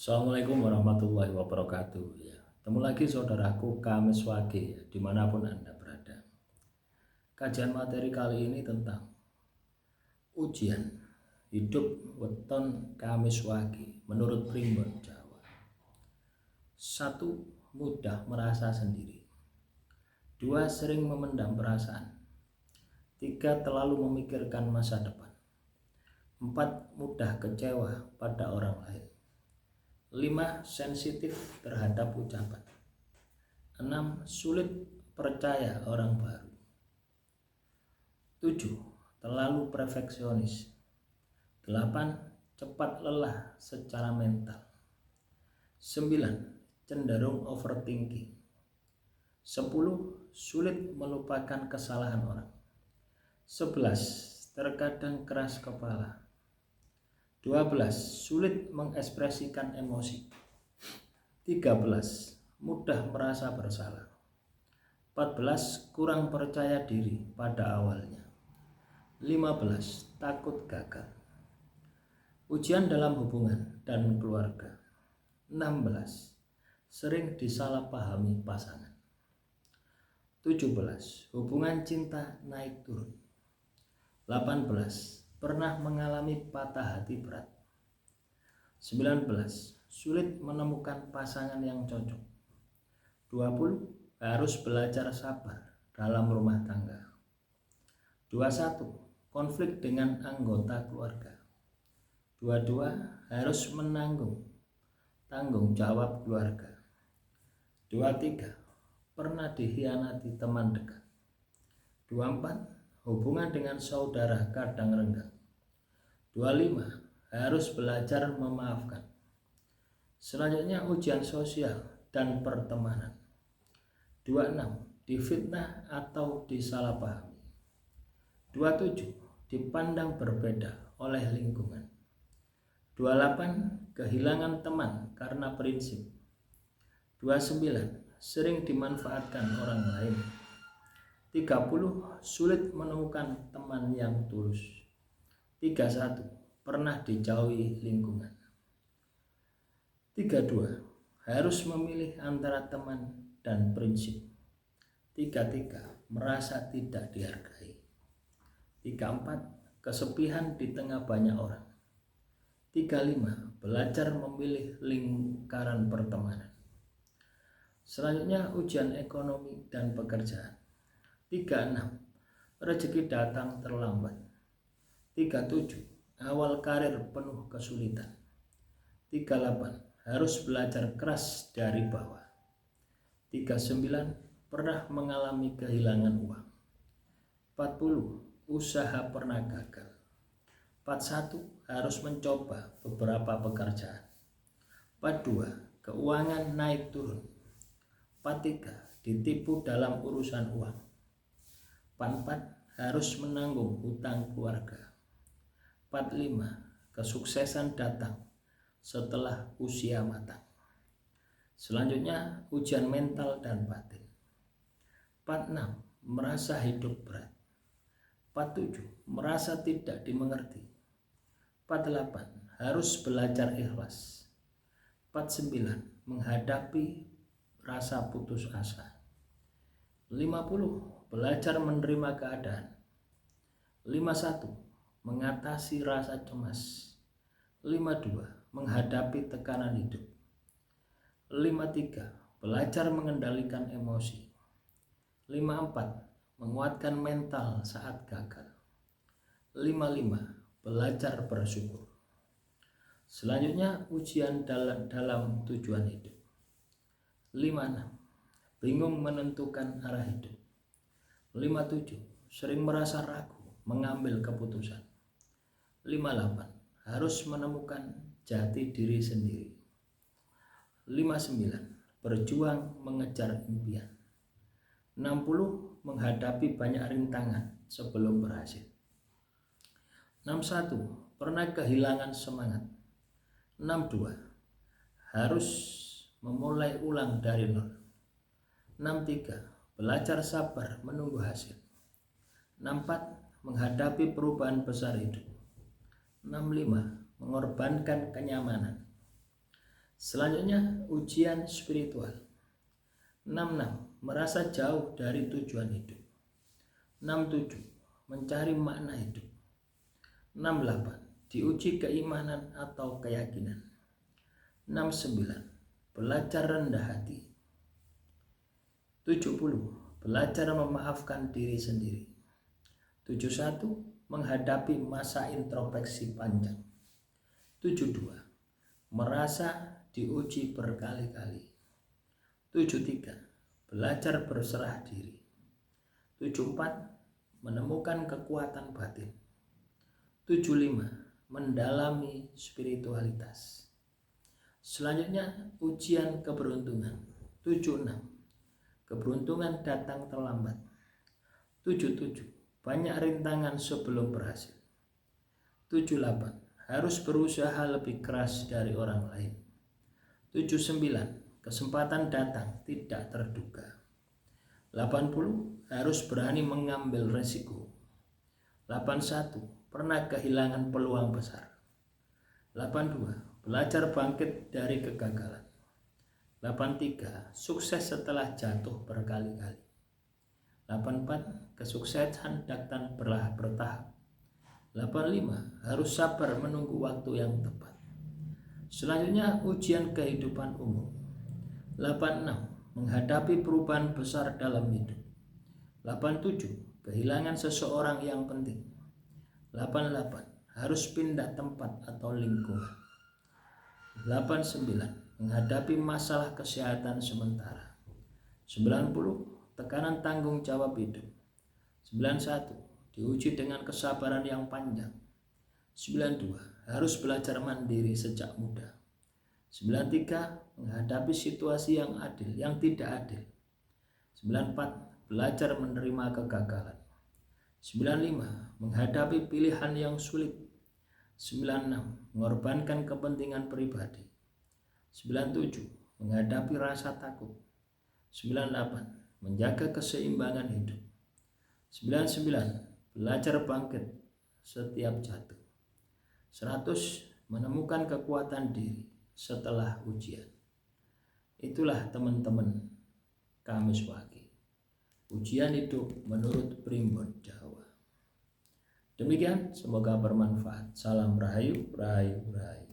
Assalamualaikum warahmatullahi wabarakatuh. Ya, ketemu lagi saudaraku Kamis Wage ya, dimanapun Anda berada. Kajian materi kali ini tentang ujian hidup weton Kamis Wage menurut Primbon Jawa. 1. Mudah merasa sendiri. 2. Sering memendam perasaan. 3. Terlalu memikirkan masa depan. 4. Mudah kecewa pada orang lain. 5. Sensitif terhadap ucapan. 6. Sulit percaya orang baru. 7. Terlalu perfeksionis. 8. Cepat lelah secara mental. 9. Cenderung overthinking. 10. Sulit melupakan kesalahan orang. 11. Terkadang keras kepala. 12. Sulit mengekspresikan emosi. 13. Mudah merasa bersalah. 14. Kurang percaya diri pada awalnya. 15. Takut gagal. Ujian dalam hubungan dan keluarga. 16. Sering disalahpahami pasangan. 17. Hubungan cinta naik turun. 18. Pernah mengalami patah hati berat. 19. Sulit menemukan pasangan yang cocok. 20. Harus belajar sabar dalam rumah tangga. 21. Konflik dengan anggota keluarga. 22. Harus menanggung tanggung jawab keluarga. 23. Pernah dikhianati teman dekat. 24. Hubungan dengan saudara kadang renggang. 25. Harus belajar memaafkan. Selanjutnya ujian sosial dan pertemanan. 26. Difitnah atau disalahpahami. 27. Dipandang berbeda oleh lingkungan. 28. Kehilangan teman karena prinsip. 29. Sering dimanfaatkan orang lain. 30. Sulit menemukan teman yang tulus. 31. Pernah dijauhi lingkungan. 32. Harus memilih antara teman dan prinsip. 33. Merasa tidak dihargai. 34. Kesepihan di tengah banyak orang. 35. Belajar memilih lingkaran pertemanan. Selanjutnya ujian ekonomi dan pekerjaan. 36. Rezeki datang terlambat. 37. Awal karir penuh kesulitan. 38. Harus belajar keras dari bawah. 39. Pernah mengalami kehilangan uang. 40. Usaha pernah gagal. 41. Harus mencoba beberapa pekerjaan. 42. Keuangan naik turun. 43. Ditipu dalam urusan uang. 44. Harus menanggung hutang keluarga. 45. Kesuksesan datang setelah usia matang. Selanjutnya ujian mental dan batin. 46. Merasa hidup berat. 47. Merasa tidak dimengerti. 48. Harus belajar ikhlas. 49. Menghadapi rasa putus asa. 50. Belajar menerima keadaan. 51. Mengatasi rasa cemas. 52. Menghadapi tekanan hidup. 53. Belajar mengendalikan emosi. 54. Menguatkan mental saat gagal. 55. Belajar bersyukur. Selanjutnya ujian dalam tujuan hidup. 56. Bingung menentukan arah hidup. 57. Sering merasa ragu mengambil keputusan. 58. Harus menemukan jati diri sendiri. 59. Berjuang mengejar impian. 60. Menghadapi banyak rintangan sebelum berhasil. 61. Pernah kehilangan semangat. 62. Harus memulai ulang dari nol. 63. Belajar sabar menunggu hasil. 64. Menghadapi perubahan besar hidup. 65. Mengorbankan kenyamanan. Selanjutnya ujian spiritual. 66. Merasa jauh dari tujuan hidup. 67. Mencari makna hidup. 68. Diuji keimanan atau keyakinan. 69. Belajar rendah hati. 70. Belajar memaafkan diri sendiri. 71. Menghadapi masa introspeksi panjang. 72. Merasa diuji berkali-kali. 73. Belajar berserah diri. 74. Menemukan kekuatan batin. 75. Mendalami spiritualitas. Selanjutnya ujian keberuntungan. 76. Keberuntungan datang terlambat. 77. Banyak rintangan sebelum berhasil. 78. Harus berusaha lebih keras dari orang lain. 79. Kesempatan datang tidak terduga. 80. Harus berani mengambil resiko. 81. Pernah kehilangan peluang besar. 82. Belajar bangkit dari kegagalan. 83. Sukses setelah jatuh berkali-kali. 84. Kesuksesan datang bertahap. 85. Harus sabar menunggu waktu yang tepat. Selanjutnya ujian kehidupan umum. 86. Menghadapi perubahan besar dalam hidup. 87. Kehilangan seseorang yang penting. 88. Harus pindah tempat atau lingkungan. 89. Menghadapi masalah kesehatan sementara. 90. Tekanan tanggung jawab hidup. 91. Diuji dengan kesabaran yang panjang. 92. Harus belajar mandiri sejak muda. 93. Menghadapi situasi yang tidak adil. 94. Belajar menerima kegagalan. 95. Menghadapi pilihan yang sulit. 96. Mengorbankan kepentingan pribadi. 97. Menghadapi rasa takut. 98. Menjaga keseimbangan hidup. 99. Belajar bangkit setiap jatuh. 100. Menemukan kekuatan diri setelah ujian. Itulah teman-teman Kamis Pagi. Ujian hidup menurut Primbon Jawa. Demikian, semoga bermanfaat. Salam Rahayu, Rahayu, Rahayu.